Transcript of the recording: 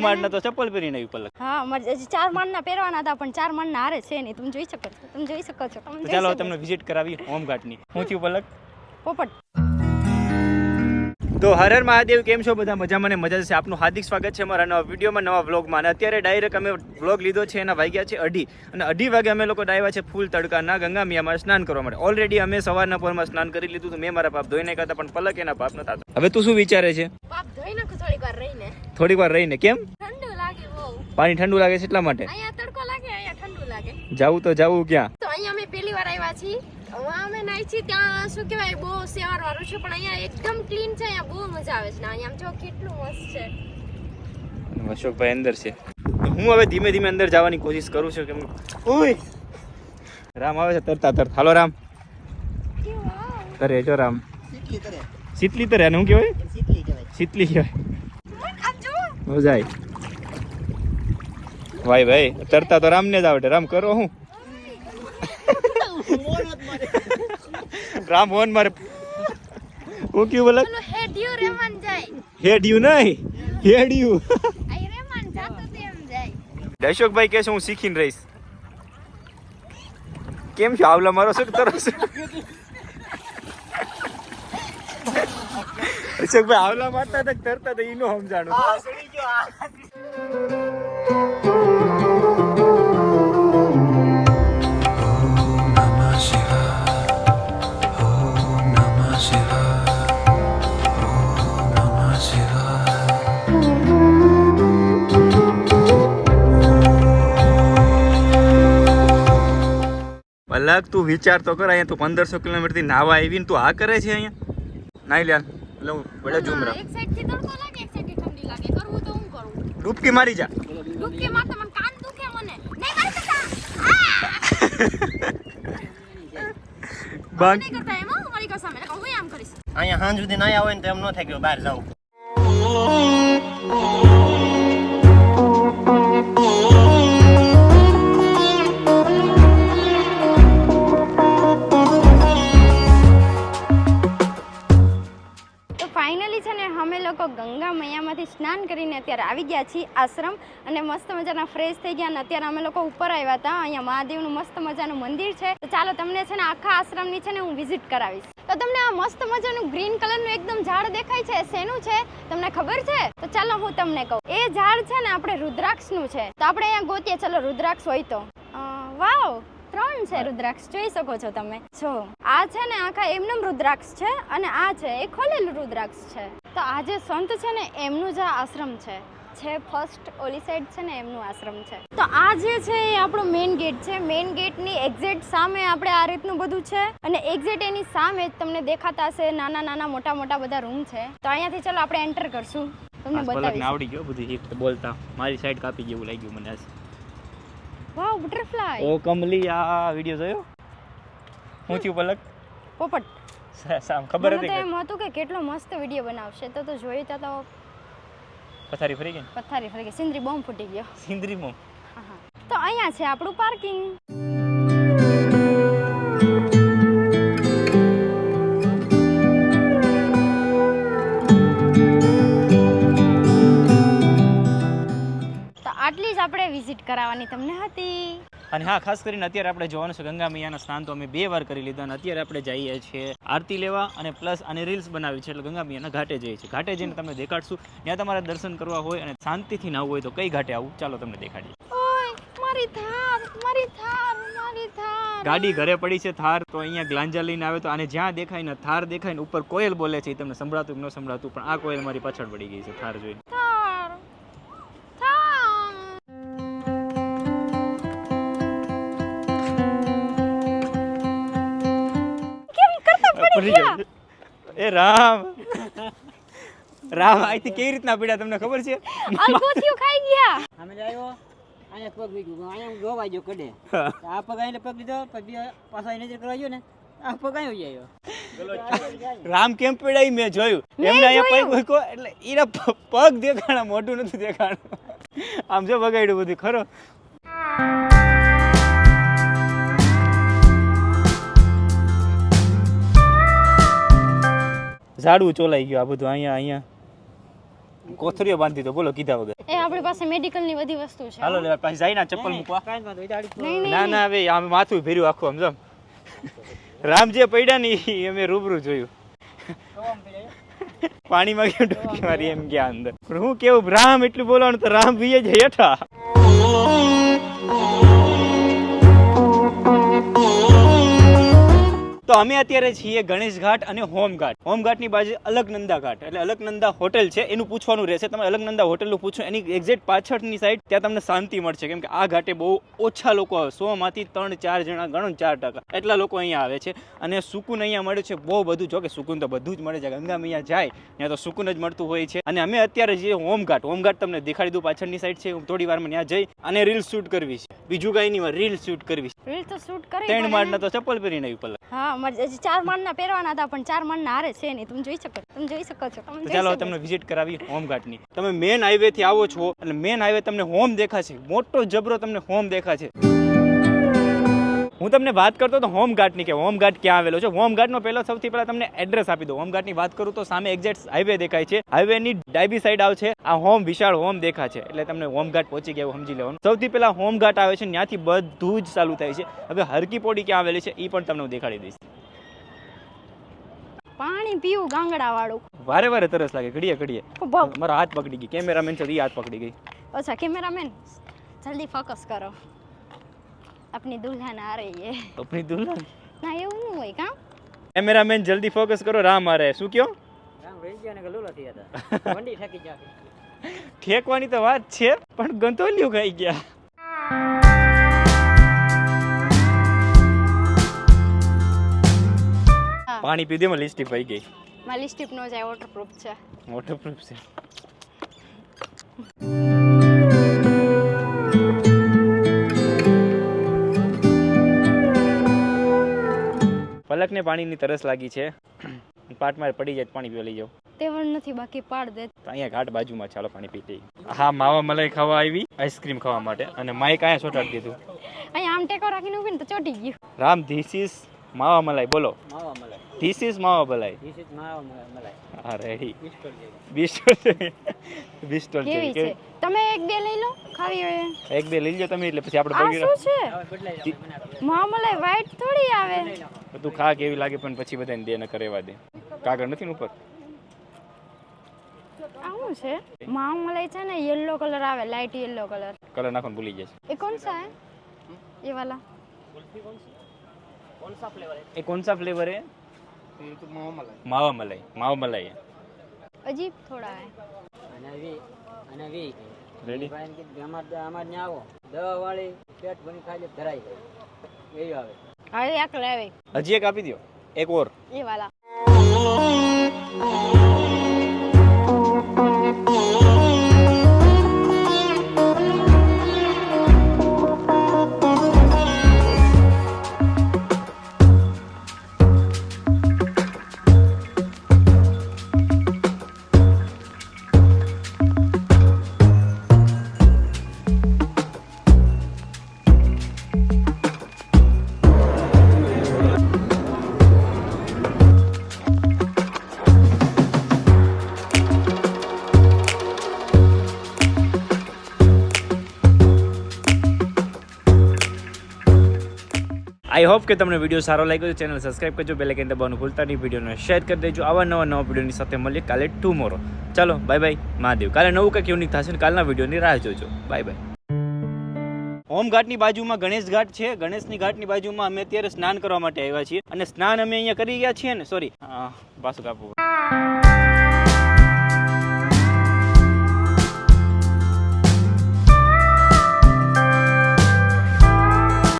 માળના તો ચપ્પલ પહેરીને આવી પલક. હા અમારે 4 માળના પહેરવાના હતા પણ 4 માળના હારે છે નહીં. તમે જોઈ શકો છો. તો ચાલો તમને વિઝિટ કરાવી હોમગાર્ડની. હું થયું પલક? પોપટ. તો હર હર મહાદેવ, કેમ છો બધા? મજામાં ને મજા છે. આપનું હાર્દિક સ્વાગત છે અમારા નવા વિડીયોમાં, નવા વ્લોગમાં. અને અત્યારે ડાયરેક્ટ અમે વ્લોગ લીધો છે, એના વાગ્યા છે 2:30 અને 2:30 વાગે અમે લોકો આવ્યા છે ફૂલ તડકાના ગંગામિયામાં સ્નાન કરવા માટે. ઓલરેડી અમે સવારના પોરમાં સ્નાન કરી લીધું તો મેં મારા પાપ ધોઈ નાખ્યા હતા, પણ પલક એના પાપ નતા. હવે તું શું વિચારે છે? પાપ ધોઈ નાખો થોડીક વાર રહીને. થોડીક વાર રહીને. કેમ? ઠંડુ લાગે બહુ. પાણી ઠંડુ લાગે છે એટલા માટે? અહીંયા તડકો લાગે, અહીંયા ઠંડુ લાગે. જાવું તો જાવું ક્યાં? તો અહીંયા અમે પહેલી વાર આવ્યા છીએ. અમે નાઈ છીએ ત્યાં શું કહેવાય બહુ સેવાર વાળું છે, પણ અહીંયા એકદમ ક્લીન છે. અહીંયા બહુ મજા આવે છે. અહીંયા આમ જો કેટલું મસ્ત છે. અશોકભાઈ અંદર છે. હું હવે ધીમે ધીમે અંદર જવાની કોશિશ કરું છું. કેમ ઓય રામ આવે છે તરતા તરત. હાલો રામ. તરે જો રામ. શીતલી તરે. હું કહેવાય? શીતલી કહેવાય. મજા આવી. ભાઈ ભાઈ તરતા તો રામ ને જ આવડે. રામ કરો હું રામ હોન મારે. હું ક્યું બોલે? હેડિયું રેમન જાય. હેડિયું નહીં, હેડિયું. આઈ રેમન જાતો તેમ જાય. અશોકભાઈ કહે છે હું શીખીને રહીશ. કેમ છો? આવલા મારો શું તરો છો? અશોકભાઈ આવલા મારતા હતા તરતા હતા એનું સમજાણું. પલક તું વિચાર તો કર, અહીંયા તું 1500 કિલોમીટર થી નાવા આવી ને તું આ કરે છે અહીંયા. નાઈ લ્યા એટલે હું બડા ઝુમરા. એક સાઈડ થી તડકો લાગે, એક સાઈડ થી ઠંડી લાગે. કરવું તો હું કરું? ડૂબકી મારી જા. ડૂબકી મારતા મને કાન દુખે. મને નહીં મારી શકતા. બાંગ નહીં કરતા એમ મારી કસમ. એટલે હું આમ કરીશ. અહીંયા હાંજ સુધી ના આવે ને તો એમ ન થાય કે બહાર જાવ. અમે લોકો ગંગા મૈયામાંથી સ્નાન કરીને અત્યારે આવી ગયા છીએ આશ્રમ, અને મસ્ત મજાના ફ્રેશ થઈ ગયા. અને અત્યારે અમે લોકો ઉપર આવ્યા હતા. અહીંયા મહાદેવનું મસ્ત મજાનું મંદિર છે. તો ચાલો તમને છે ને આખા આશ્રમની છે ને હું વિઝિટ કરાવીશ. તો તમને આ મસ્ત મજાનું ગ્રીન કલરનું એકદમ ઝાડ દેખાય છે, શેનું છે તમને ખબર છે? તો ચાલો હું તમને કહું. એ ઝાડ છે ને આપણે રુદ્રાક્ષનું છે. તો આપણે અહીંયા ગોતીએ. ચલો રુદ્રાક્ષ હોય તો. વાવ, 3 છે રુદ્રાક્ષ. જોઈ શકો છો તમે. જો આ છે ને આખા એમનું રુદ્રાક્ષ છે, અને આ છે એ ખોલેલું રુદ્રાક્ષ છે. તો આ જે સંત છે ને એમનું જ આશ્રમ છે ફર્સ્ટ ઓલી સાઈડ છે ને એમનું આશ્રમ છે. તો આ જે છે એ આપણો મેઇન ગેટ છે. મેઇન ગેટની એક્ઝેક્ટ સામે આપણે આ રીતનું બધું છે, અને એક્ઝેક્ટ એની સામે જ તમને દેખાતા હશે નાના નાના મોટા મોટા બધા રૂમ છે. તો અહીંયાથી ચાલો આપણે એન્ટર કરશું. તમને બતાવીશ. આવડી ગયો બધું એક બોલતા. મારી સાઈડ કાપી ગયું લાગ્યું મને આજ. વાવ, બટરફ્લાય. ઓ કમલી, આ વિડિયો જોયો? હું થયું પલક? પોપટ. સામ ખબર મને તો હતી એમ હતું કે કેટલો મસ્ત વિડીયો બનાવશે. તો જોયું તો પથારી ફરી ગઈ. પથારી ફરી ગઈ. સિંદરી બોમ્બ ફૂટી ગયો. સિંદરી મો. તો અહીંયા છે આપણું પાર્કિંગ. તો આટલી જ આપણે વિઝિટ કરાવવાની તમને હતી. અને હા, ખાસ કરીને અત્યારે આપણે જોવાનું છે ગંગા મૈયાના સ્નાન તો અમે 2 વાર કરી લીધા, અને અત્યારે આપણે જઈએ છીએ આરતી લેવા, અને પ્લસ આને રીલ્સ બનાવી છે. એટલે ગંગા મૈયાના ઘાટે જઈએ છીએ. ઘાટે જઈને તમને દેખાડશું. ત્યાં તમારે દર્શન કરવા હોય અને શાંતિથી નાવું હોય તો કઈ ઘાટે આવું ચાલો તમને દેખાડીએ. ઓય મારી થાર, મારી થાર, મારી થાર. ગાડી ઘરે પડી છે થાર. તો અહીંયા ગ્લાંજા લઈને આવે તો આને જ્યાં દેખાય ને થાર દેખાય ને ઉપર કોયલ બોલે છે. એ તમને સંભળાતું કે ન સંભળાતું, પણ આ કોયલ મારી પાછળ પડી ગઈ છે થાર જોઈને. થાર, થાર. એ રામ રામ આઈથી કેવી રીતના પીડા તમને ખબર છે? અલગોથિયું ખાઈ ગયા. અમે આવ્યો અહીંયા પગ વીગ્યું. અહીંયા જોવા જો કડે આ પગ આઈને પગ લીધો, પછી પાછા નજર કરવા ગયો ને આ પગ આવ્યો. રામ કેમ પીડાય મેં જોયું. એમને અહીંયા પગ મૂક્યો એટલે એના પગ દેખાણા, મોઢું નથી દેખાણું. આમ જો બગાડ્યું બધું ખરો. ઝાડવું ચોલાઈ ગયું આ બધું. અહીંયા કોથળીઓ બાંધી દો, બોલો કીધા વગર. એ આપણી પાસે મેડિકલની બધી વસ્તુ છે. હાલો લેવા પાસે જઈને ચપ્પલ મૂકવા. કાંઈ વાંધો નહીં, દાઢી નહીં ના ના હવે આમ માથું ભર્યું આખું આમ જમ. રામ જે પડ્યા ને ઈ અમે રૂબરૂ જોયું. પાણીમાં કેમ ડૂબકી મારી એમ ગયા અંદર. પણ હું કેવું રામ એટલું બોલવાનું તો રામ ભીએ જ હેઠા. તો અમે અત્યારે છીએ ગણેશ ઘાટ અને હોમ ઘાટ. હોમ ઘાટની બાજુ અલકનંદા ઘાટ એટલે અલકનંદા હોટેલ છે, એનું પૂછવાનું રહેશે. તમે અલકનંદા હોટલનું પૂછો, એની એક્ઝેક્ટ પાછળની સાઈડ ત્યાં તમને શાંતિ મળશે. કેમ કે આ ઘાટે બહુ ઓછા લોકો આવે, 100 માંથી 3-4 જણા ગણો 4%. એટલા લોકો અહીંયા આવે છે અને સુકૂન અહીંયા મળે છે બહુ બધું. જો કે સુકૂન તો બધું જ મળે છે, ગંગા મૈયા જાય ત્યાં તો સુકૂન જ મળતું હોય છે. અને અમે અત્યારે જે હોમ ઘાટ તમને દેખાડી દઉં, પાછળની સાઈડ છે. હું થોડી વારમાં ત્યાં જઈ અને રીલ શૂટ કરવી છે, બીજું કઈ નહીં, રીલ શૂટ કરવી છે. રીલ તો શૂટ કરી 3 માળના તો ચપ્પલ પહેરીને આવી પેલા. હા, મારે હજી 4 માળના પહેરવાના હતા પણ 4 માળના હારે છે નહીં. તમે જોઈ શકો છો. તો ચાલો તમને વિઝિટ કરાવી હોમ ઘાટની. તમે મેન હાઈવે થી આવો છો એટલે મેન હાઈવે તમને હોમ દેખાશે, મોટો જબરો તમને હોમ દેખાશે. હું તમને વાત કરતો તો હોમ ઘાટની, કે હોમ ઘાટ ક્યાં આવેલો છે. હોમ ઘાટનો સૌથી પહેલા તમને એડ્રેસ આપી દો. હોમ ઘાટની વાત કરું તો સામે એક્ઝેક્ટ હાઈવે દેખાય છે, હાઈવેની ડાબી સાઈડ આવશે આ હોમ, વિશાળ હોમ દેખાશે એટલે તમને હોમ ઘાટ પહોંચી ગયા એવું સમજી લેવાનું. સૌથી પહેલા હોમ ઘાટ આવે છે, ત્યાંથી બધું જ ચાલુ થાય છે. હવે હરકી પોડી ક્યાં આવેલી છે એ પણ તમને હું દેખાડી દઈશ. પાણી પીવું ગાંગડા વાળું. વારે વારે તરસ લાગે, ઘડીએ મારો હાથ પકડી ગઈ. કેમેરામેન છે એ હાથ પકડી ગઈ. અચ્છા કેમેરામેન જલ્દી ફોકસ કરો, अपनी दुल्हन आ रही है. अपनी दुल्हन ના એવું ન હોય કા. કેમેરામેન જલ્દી ફોકસ કરો, રામ આ રહે. શું કયો? રામ રહી ગયા ને ગલુલા થયા હતા, વંડી ઠાકી ગયા. ઠેકવાની તો વાત છે પણ ગંતોલિયું ખાઈ ગયા. પાણી પીધે માં લિપસ્ટિક પડી ગઈ. માં લિપસ્ટિક નો જાય, વોટરપ્રૂફ છે. વોટરપ્રૂફ છે. પલકને પાણીની તરસ લાગી છે, પાટમાં પડી જાય પાણી પીવા લઈ જાવ. તેવડ નથી બાકી પાડ દે. તો અહીંયા ઘાટ બાજુમાં, ચાલો પાણી પી લઈએ. હા, માવા મલાઈ ખાવા આવી, આઈસ્ક્રીમ ખાવા માટે, અને માઈક અહીંયા ચોટાડી દીધું. અહીંયા આમ ટેકો રાખીને ઊભી ને તો ચોટી ગયું. રામ ધીસ ઇઝ માવા મલાઈ, બોલો. માવા મલાઈ. ધીસ ઇઝ માવા મલાઈ. This is માવા મલાઈ. હા રેડી. પિસ્તોલ જેવી. બિસ્ટોલ કેવી છે? તમે એક બે લઈ લો, ખાવી હોય. એક બે લઈ લો તમે, એટલે પછી આપણે આ પગી શું છે? હવે બદલાઈ જાવ, મને આપો. મામલાઈ વ્હાઈટ થોડી આવે. તું ખા કેવી લાગે, પણ પછી બધાને દે ન કરેવા દે. કાગળ નથી ને ઉપર. આવું છે મામલાઈ છે ને, येलो कलर આવે, लाइट येलो कलर. કલર નાખવાનું ભૂલી જાય ये कौन सा है? ये वाला कौन सा फ्लेवर है? છે. એ કોણ સા ફ્લેવર હે? ये तो मावा मलाई. માવા મલાઈ. માવા મલાઈ अजीब थोड़ा है. અને વી રેડી. ભાઈ કે અમાર ને આવો, દવા વાળી પેટ ભરી ખાઈ લે, ધરાઈ જાય એવી આવે. अरे एक लावे હજી એક આપી દો, એક ઓર. ये वाला. આઈ હોપ કે તમને વિડીયો સારો લાગ્યો તો ચેનલ સબસ્ક્રાઈબ કરજો, બેલ આઇકન દબાવવાનું ભૂલતા નહીં, વિડીયોને શેર કરી દેજો. આવા નવા વિડીયોની સાથે મળીએ કાલે ટુમોરો. ચાલો બાય બાય, મહાદેવ. કાલે નવું કંઈક યુનિક થશે ને કાલના વિડીયોની રાહ જોજો. Bye bye. હોમ ઘાટની બાજુમાં ગણેશ ઘાટ છે. ગણેશની ઘાટની બાજુમાં અમે અત્યારે સ્નાન કરવા માટે આવ્યા છીએ, અને સ્નાન અમે અહીંયા કરી ગયા છીએ ને, સોરી પાછું કાપવું.